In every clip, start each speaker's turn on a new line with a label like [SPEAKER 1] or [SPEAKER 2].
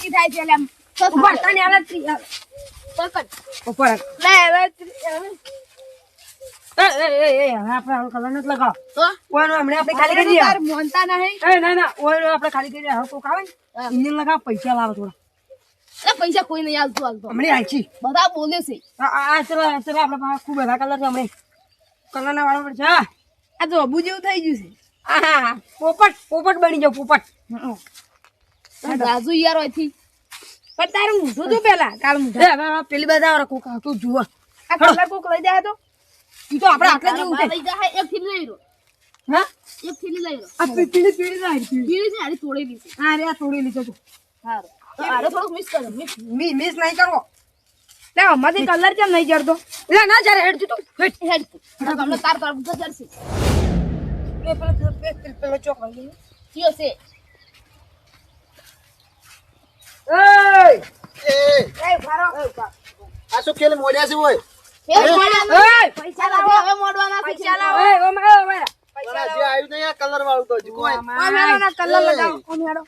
[SPEAKER 1] શાંતિ થાય છે એટલે આમ ઉપર તને આલે પકડ ઉપર લે હવે આપણે કલર નથી લગાવ તો ઓનો હમણે આપણે ખાલી કરી દઈએ મોનતા નહીં ના ઓનો આપણે ખાલી કરી દઈએ હવે કોક આવે ઇન્જિન લગાવ પૈસા લાવો થોડા
[SPEAKER 2] એટલે પૈસા કોઈ નહીં આલતું
[SPEAKER 1] હમણે આછી
[SPEAKER 2] બધા બોલે છે
[SPEAKER 1] આ ચલો આપણે પાસે ખૂબ બધા કલર છે હમણે કલરના વાળો પર છે આ તો અબુ જેવું થઈ ગયું છે હા પોપટ બની જાવ પોપટ
[SPEAKER 2] રાજુ યાર હોયથી
[SPEAKER 1] પણ તારું મૂઠું તો પેલા કાલ મૂઠું પેલી બધા કોક તું જુઓ આ કલર કોક લઈ જાય તો ઈ તો આપણે આટલે જેવું છે
[SPEAKER 2] લઈ જાય એક થેલી લઈ લો
[SPEAKER 1] હા
[SPEAKER 2] એક થેલી લઈ લો
[SPEAKER 1] આ પીળી લાઈ
[SPEAKER 2] પીળી છે આરી તોડેલી છે
[SPEAKER 1] હા રે આ તોડી લીધો તું
[SPEAKER 2] હારું તો આરે થોડુંક મિક્સ કરો મિક્સ
[SPEAKER 1] નહીં કરવો લે અમારી કલર કેમ નહીં જડતો લે ના જરે હેડ તું હેડ
[SPEAKER 2] તમને તાર તાર બધું જરશે
[SPEAKER 1] પેલો ચોક લઈ
[SPEAKER 2] કયો છે
[SPEAKER 1] એ ફારો
[SPEAKER 3] આ શું ખેલ મોડ્યા છે ઓય
[SPEAKER 2] પૈસા લાવો હવે મોડવાના
[SPEAKER 1] પૈસા લાવો એ ઓ મારા
[SPEAKER 3] મારા જે આવ્યું નહીં આ કલર વાળું તો હજી કોઈ
[SPEAKER 1] ઓમેરો ના કલર લગાવો ઓમેરો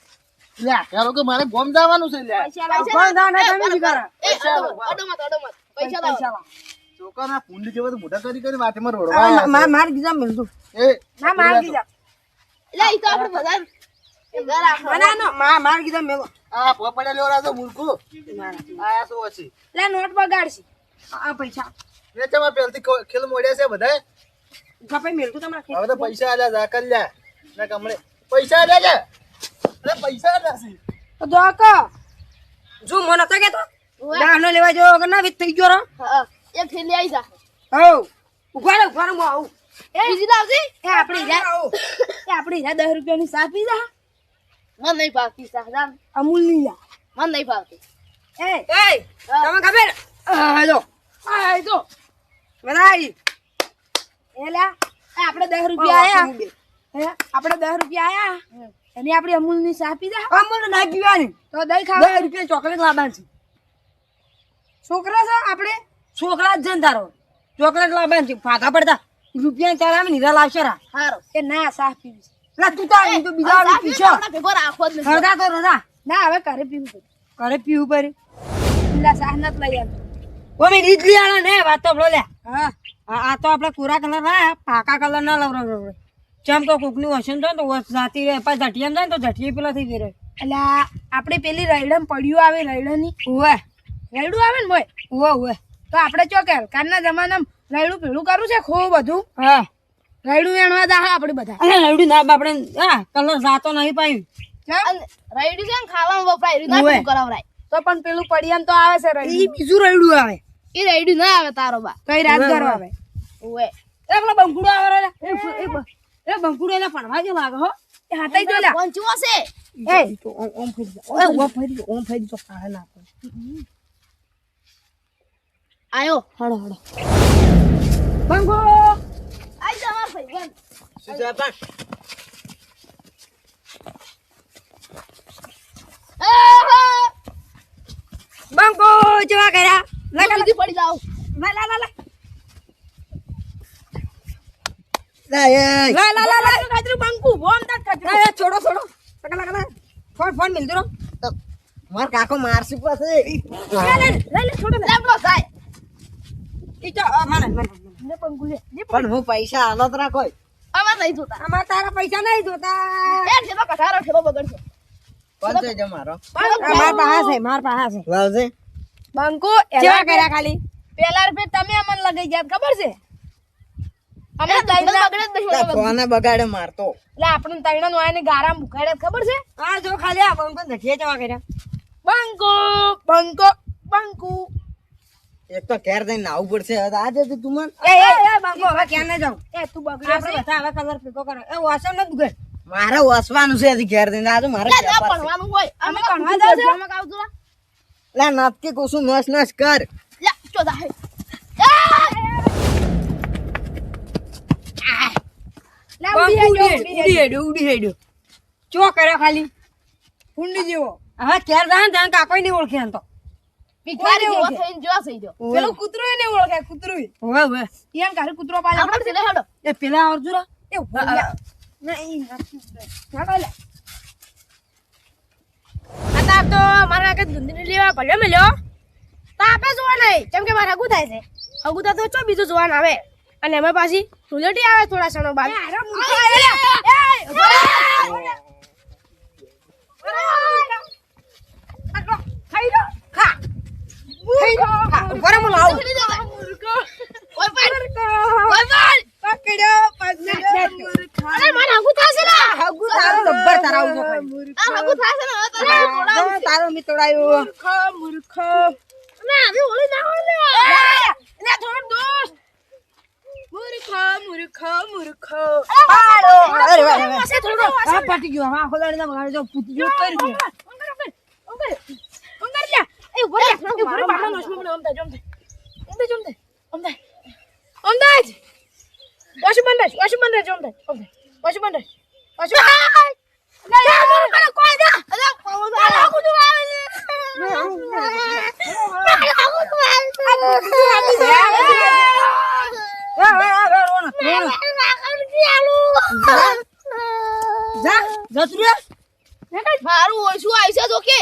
[SPEAKER 3] લે યાર કે મારે ગોમ જવાનું છે લે
[SPEAKER 2] પૈસા લાવો
[SPEAKER 1] કોણ દાને તમે બી કરો
[SPEAKER 2] એ અડોમત પૈસા લાવો
[SPEAKER 3] છોકરા પુંડી જેવા તો મોટા કરી વાટેમાં રોડવા
[SPEAKER 1] માર ગીજા મિલતું
[SPEAKER 3] એ
[SPEAKER 1] ના માર ગીજા
[SPEAKER 2] એટલે ઈ તો આપણે બધા ઘર આખો
[SPEAKER 1] ના માર ગીજા મેલો
[SPEAKER 3] આ પોપડે લેવરા તો મૂર્ખો આયા શું હશે
[SPEAKER 1] લે નોટ બગાડશી આ પૈસા
[SPEAKER 3] લે તમે પેલથી ખેલ મોડ્યા છે બધાય
[SPEAKER 1] ગપે મેલતું તમારે
[SPEAKER 3] હવે તો પૈસા આલ્યા જા કર લ્યા ના કમળે પૈસા આલ્યા છે અરે પૈસા આલ્યા છે
[SPEAKER 1] તો દોકો જો મને તો કેતો દાનો લેવા જો કે ના વિત થઈ ગયો રો
[SPEAKER 2] હા એક થેલી આવી જા
[SPEAKER 1] હો ઉભારો મો આવું
[SPEAKER 2] એ બીજી લાવજી
[SPEAKER 1] એ આપણી હીરા 10 રૂપિયાની સા પી જા
[SPEAKER 2] મને નહીં ભાવતી સાહજાન
[SPEAKER 1] અમૂલ ની લા
[SPEAKER 2] મને નહીં ભાવતી
[SPEAKER 1] એ તમે ખબર હેલો આ જો બરાઈ એલા આપણે 10 રૂપિયા આયા હે આપણે 10 રૂપિયા આયા અને આપણે અમૂલ ની સા પી જા અમૂલ ના પીવાની તો દહીં ખાવ 10 રૂપિયા ચોકલેટ લાવવાનું છે છોકરા છે આપણે છોકરા જ જંધારો ચોકલેટ લાવવાનું છે ફાટા પડતા રૂપિયા ચાલાવે નીરા લાવશે રા
[SPEAKER 2] હારો
[SPEAKER 1] કે ના સા પીવી લા તું તો આવી તો બીજા આવી પીશો
[SPEAKER 2] ભેગો રાખો જ નહીં
[SPEAKER 1] હરદા તો રદા ના હવે ઘરે પીવું પડે ઘરે પીવું પડે પેલા સાહ નત લઈ આવતો ઓમે રીતલી આલા ને વાત તો બોલે હા આ તો આપણે કોરા કલર ના પાકા કલર ના લવરો ચમ તો કોકની વસન તો જાતી રે પાછ જટિયામ જાય તો જટિયે પેલા થઈ ગયો એટલે આપણે પેલી રૈડમ પડ્યું આવે રૈડની ઓવે રૈડું આવે ને મોય ઓવે તો આપણે ચોકેલ કારના જમાનામાં રૈડું પેલું કરું છે ખૂબ બધું હા રૈડું વેણવા દા આપણે બધા અરે રૈડું ના આપણે હા કલર જાતો નહીં પાયું
[SPEAKER 2] રાયડું છે ને ખાવામાં વપરાય રહ્યું ના પેલું કરાવરાય
[SPEAKER 1] તો પણ પેલું પડિયામ તો આવે છે રૈડું ઈ બીજું રૈડું આવે
[SPEAKER 2] એ રાયડું ના આવે તારો બા
[SPEAKER 1] કઈ રાત કરવા આવે
[SPEAKER 2] ઓએ
[SPEAKER 1] એકલો બંકુડો આવે રે એ બંકુડો એને પડવા જે લાગે હો એ હાથઈ જો લા
[SPEAKER 2] પંચવો છે
[SPEAKER 1] એ તો ઓમ ફરી જા ઓમ ફરી તો પાહે ના
[SPEAKER 2] આયો
[SPEAKER 1] હડો બંકો
[SPEAKER 2] આઈ જા માર ભાઈ
[SPEAKER 3] સીધા પાક
[SPEAKER 1] બંકો જવા કર્યા
[SPEAKER 2] લગા લગી પડી જાવ
[SPEAKER 1] લા કાજરું બંકુ બોમ તક કાજરું એ છોડો લગા ફોન મિલ દરો
[SPEAKER 3] માર કાકો મારસી પાસે
[SPEAKER 1] લે છોડો લે
[SPEAKER 2] લેબડો થાય
[SPEAKER 1] ઈ તો મારે ને બંકુ લે
[SPEAKER 3] પણ હું પૈસા આલત રાખો
[SPEAKER 2] અમાર નહીં જોતા
[SPEAKER 1] અમાર તારા પૈસા નહીં જોતા
[SPEAKER 2] એ ઠેલો કઠારો ઠેલો બગડશે
[SPEAKER 3] પાંચો જ મારો
[SPEAKER 1] માર પાસે
[SPEAKER 3] લાવજે
[SPEAKER 1] બંકુ એલા કર્યા ખાલી પેલા રૂપિયા તમે અમને લગાઈ ગયા ખબર છે અમે તૈણા
[SPEAKER 2] બગડે જ નહીં
[SPEAKER 3] ફોને બગાડે મારતો
[SPEAKER 1] એટલે આપણે તૈણા નો આને ગારામ ભૂખાડ્યા ખબર છે હા જો ખાલી આ બંકો ધઠિયા જવા કર્યા બંકો
[SPEAKER 3] એક તો ઘેર જઈને નાવું પડશે હવે આજે તો તું મન
[SPEAKER 1] એ બંકો હવે ક્યાં ન જાઉં એ તું બગડ્યો છે બધા હવે કલર પીકો કરે એ વાસણ ન દુગે
[SPEAKER 3] મારે વસવાનું છે હજી ઘેર જઈને આજે મારે
[SPEAKER 2] ના ભણવાનું હોય
[SPEAKER 1] અમે ભણવા જાવ છે
[SPEAKER 2] અમે આવજો
[SPEAKER 3] લા નક્કી કોશું નસ કર
[SPEAKER 2] લે ચોદા હે
[SPEAKER 1] ઉડી હેડ્યો ચો કર્યો ખાલી ફૂંડી જેવો હવે ક્યારે જાય ત્યાં કાકોય નહીં ઓળખે એમ તો
[SPEAKER 2] ભિખારી જેવો થઈને જોવા થઈ ગયો
[SPEAKER 1] પેલું કૂતરું નહીં ઓળખે કૂતરું હવે એમ કારે કૂતરો પાડે
[SPEAKER 2] આપણે લે હેડો
[SPEAKER 1] એ પેલા અર્જુરા એ નહીં નથી લે
[SPEAKER 2] આતા તો મારા આગળ ધૂંધણી લેવા ભલ્યો મેલ્યો તો આપે જોવા નહીં કેમ કે મારે હગું થાય છે હગું થાય તો ચો બીજું જોવાનું આવે અને એમાં પાછી ધૂળેટી આવે થોડા ક્ષણો બાદ
[SPEAKER 1] તારો મિત્રાયો
[SPEAKER 2] મૂર્ખ ના આવી ઓળી ના ઓલે લે થોડો દોસ્ત મૂર્ખ મૂર્ખ મૂર્ખ
[SPEAKER 1] પાડો અરે વાહ
[SPEAKER 2] પાસે થોડો
[SPEAKER 1] આ પાટી ગયો હા ખોલાડી ના બગાડ જો પૂતી જો કરી ગયો
[SPEAKER 2] અંગર લે એ બોલે મારો બાપનો નોશમાં મને ઓમતા જોમતે ઓમદાજ વાશુ બંદર જોમતે ઓમતે વાશુ બંદર વાશુ ના મોર કરે કોઈ દે અરે કોણ કુદુ આવે મારું ઓછું આઈસા તો કે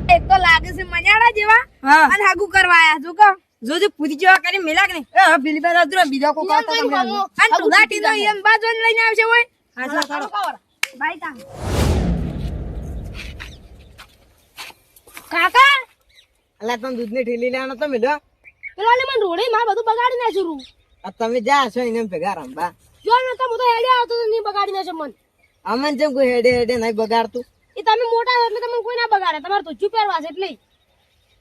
[SPEAKER 2] એક તો લાગે છે મજાડા જેવા અને હાગુ કરવા આયા જો કે
[SPEAKER 1] જો પૂતી જેવા કરી મેલા કે નહીં એ બિલી પર અદરો બીજા કો કાતા તમને
[SPEAKER 2] અને તુલાટી તો એમ બાજુ લઈને આવશે હોય
[SPEAKER 1] હા ચાલ તારો
[SPEAKER 2] ભાઈ તા કાકા
[SPEAKER 4] અલા તમે દૂધની ઠેલી લેવાનો તો મેલ્યો
[SPEAKER 2] પેલો ને મને રોડે માર બધું બગાડી નાખ્યું
[SPEAKER 4] આ તમે જા છો એને ભેગા રમવા
[SPEAKER 2] જો ને તો હું તો હેડે આવતો તો ની બગાડી નાખ્યો મન
[SPEAKER 4] અમન જેમ કોઈ હેડે હેડે નહીં બગાડતું
[SPEAKER 2] એ તમે મોટા હોય એટલે તમને કોઈ ના બગાડે તમારે તો ચૂપેરવા છે એટલે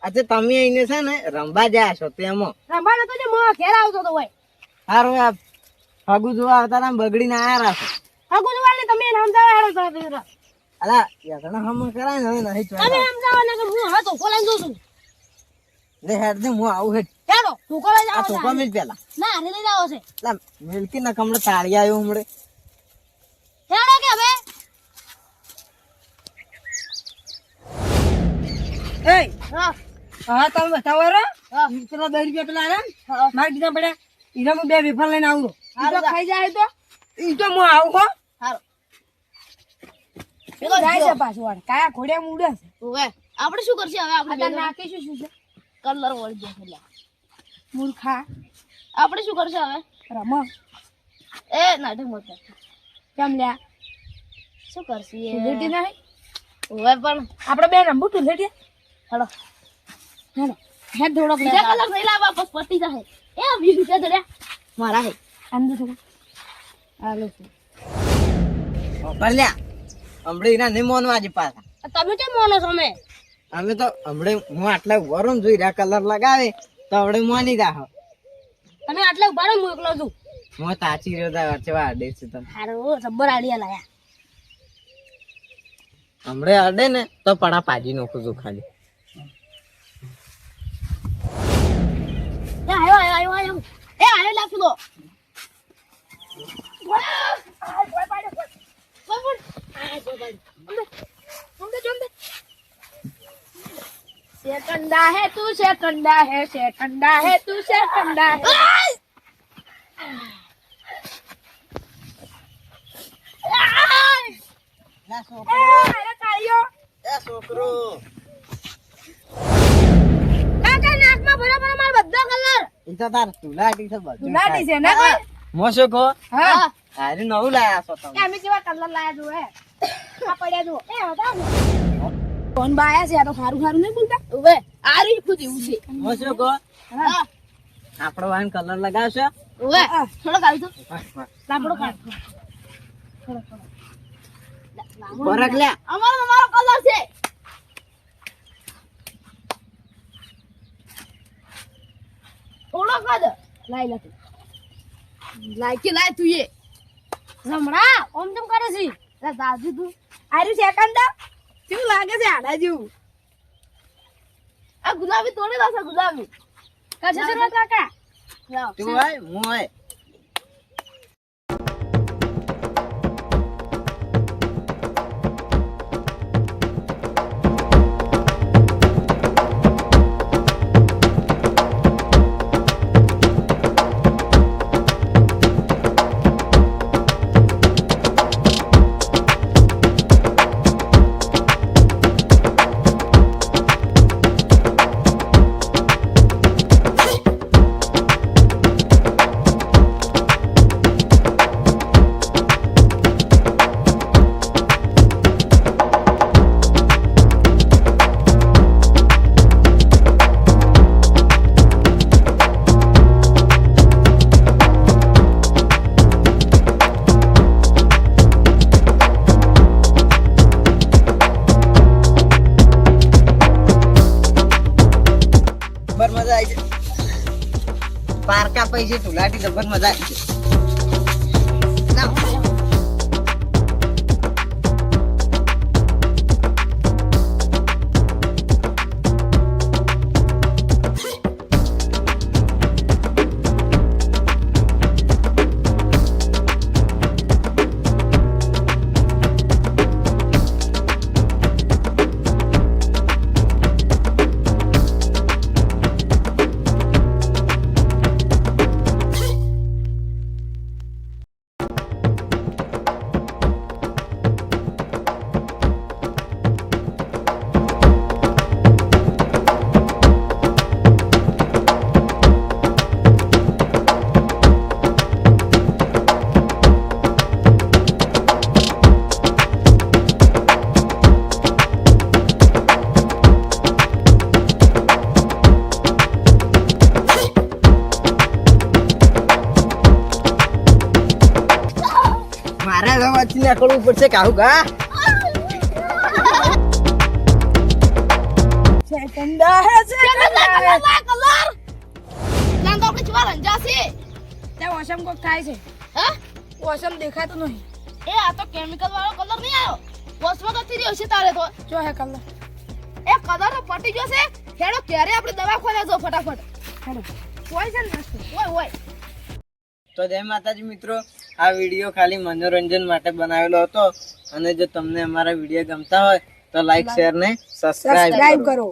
[SPEAKER 4] આજે તમે એને છે ને રમવા ગયા છો તેમાં
[SPEAKER 2] રંભાનો તો જે મો ઘેર આવતો તો હોય
[SPEAKER 4] સારું આ ફગુ જોવા આવતા હતા બગડીને આયા રાખો
[SPEAKER 2] હગુ જોવાને તમે એને સમજાવવા હેડો તો
[SPEAKER 4] અલા યાતના હમ કરાય ને હવે નહીં
[SPEAKER 2] તમે
[SPEAKER 4] ચોય
[SPEAKER 2] સમજાવવા કે હું હવે તો કોલાઈ જોઉં છું
[SPEAKER 4] લે હેડ દે હું આવું હેડ
[SPEAKER 2] હેડો તું કોલાઈ
[SPEAKER 4] આ
[SPEAKER 2] જાવ
[SPEAKER 4] તો કોમેલ પેલા
[SPEAKER 2] ના રે લઈ જાવ છે
[SPEAKER 4] લા મિલકી ના કમળે તાળી આવ્યો હમણે
[SPEAKER 2] હેડો કે હવે
[SPEAKER 1] એ
[SPEAKER 2] હા
[SPEAKER 1] હા તમે બતાવો રો
[SPEAKER 2] હા.
[SPEAKER 1] પેલા 10 રૂપિયા પેલા રે
[SPEAKER 2] હા.
[SPEAKER 1] માર કીધા પડ્યા ઈરા હું 2 વેફર લઈને આવું
[SPEAKER 2] ઈ તો ખાઈ જાય તો
[SPEAKER 1] ઈ તો હું આવું હો
[SPEAKER 2] હારો
[SPEAKER 1] પેલો જાય છે પાછો વાળ કાયા ઘોડિયા ઉડે છે
[SPEAKER 2] ઓવે આપણે શું કરશે હવે આપણે
[SPEAKER 1] આ નાખીશું શું છે
[SPEAKER 2] કલર વળી જશે એટલે
[SPEAKER 1] મૂર્ખા
[SPEAKER 2] આપણે શું કરશે હવે
[SPEAKER 1] રમો
[SPEAKER 2] એ નાટક મત કર
[SPEAKER 1] કેમ લ્યા
[SPEAKER 2] શું કરશે
[SPEAKER 1] લેટી નહીં
[SPEAKER 2] ઓવે પણ
[SPEAKER 1] આપણે બે રમવું તું લેટી
[SPEAKER 2] હેડો
[SPEAKER 1] હેડો હેડ થોડોક લે
[SPEAKER 2] બીજા કલર નહીં લાવવા બસ પટી જશે એ 20 રૂપિયા ધર્યા મારા હે
[SPEAKER 1] અંદર થોડું હાલો
[SPEAKER 4] ભલ્યા હમણે એના નહીં મોનવા આજે પાછા
[SPEAKER 2] તમે કેમ મોનો છો અમે
[SPEAKER 4] અમે તો હમણે હું આટલા વરમ જોઈ રહ્યા કલર લગાવે તો હમણે મોની જા
[SPEAKER 2] તમે આટલે ઉભા રહો હું એકલો છું
[SPEAKER 4] હું તાચી રહ્યો તા વચ્ચે વાડે છે તમે
[SPEAKER 2] હારો જબ્બર આડિયા લાયા
[SPEAKER 4] હમણે અડે ને તો પડા પાજી નાખું છું ખાલી
[SPEAKER 2] એ આયો એ આયો લાગતું તો ठंडा है तू से ठंडा है तू से ठंडा है
[SPEAKER 4] છોકરો
[SPEAKER 2] કાકા નાકમાં બરાબર માર બધો કલર
[SPEAKER 4] ઈ તો તાર તુલાટી છે બધું
[SPEAKER 1] લાટી છે ના કોઈ
[SPEAKER 4] મોસો કો
[SPEAKER 2] હા
[SPEAKER 4] અરે નવું લાયા છો તમે
[SPEAKER 2] અમે કેવા કલર લાયા જો હે આ પડ્યા જો એ હતા
[SPEAKER 1] કોણ બાયા છે આ તો ખારું ખારું નહીં બોલતા
[SPEAKER 2] ઉવે આરી ખુદ એવું છે
[SPEAKER 4] મોસો કો
[SPEAKER 2] હા
[SPEAKER 4] આપણો વાન કલર લગાવશો
[SPEAKER 2] ઉવે થોડો કાઢી દો લાપડો કાઢ
[SPEAKER 4] બરક લે
[SPEAKER 2] અમારો કલર છે થોડો કાઢ લાઈ લે લાઈ કે લાઈ તું એ રમણા ઓમ તેમ કરે છે લે દાદી તું
[SPEAKER 1] આર્યું સેકન્ડ કેવું લાગે છે આડા જેવું
[SPEAKER 2] આ ગુલાબી તોડી લાવશે ગુલાબી
[SPEAKER 1] કશે છે કાકા
[SPEAKER 2] લાવ
[SPEAKER 4] તું હોય હું હોય પારકા પૈસે ઢોલાટી જબર મજા આવી છે. મારે તો વચ્ચે નીકળવું પડશે કાહુ ગા.
[SPEAKER 1] સેકન્ડા હે સેકન્ડા
[SPEAKER 2] કલર આપણે ચવા રંજા છે
[SPEAKER 1] તે વોશમ કોક થાય છે
[SPEAKER 2] હા
[SPEAKER 1] વોશમ દેખાતું નહીં
[SPEAKER 2] એ આ તો કેમિકલ વાળો કલર નહીં આવ્યો વોશમાં નથી રહ્યો છે તારે તો
[SPEAKER 1] જો હે કલર
[SPEAKER 2] એ કલર તો પટી ગયો છે હેડો ક્યારે આપણે દવાખાને જો ફટાફટ
[SPEAKER 1] હેડો કોઈ છે ને નાસ્તો
[SPEAKER 2] ઓય
[SPEAKER 4] તો જય માતાજી મિત્રો, આ વિડીયો ખાલી મનોરંજન માટે બનાવેલો હતો અને જો તમને અમારા વિડીયો ગમતા હોય તો લાઈક શેર ને સબસ્ક્રાઇબ
[SPEAKER 1] સબસ્ક્રાઇબ કરો.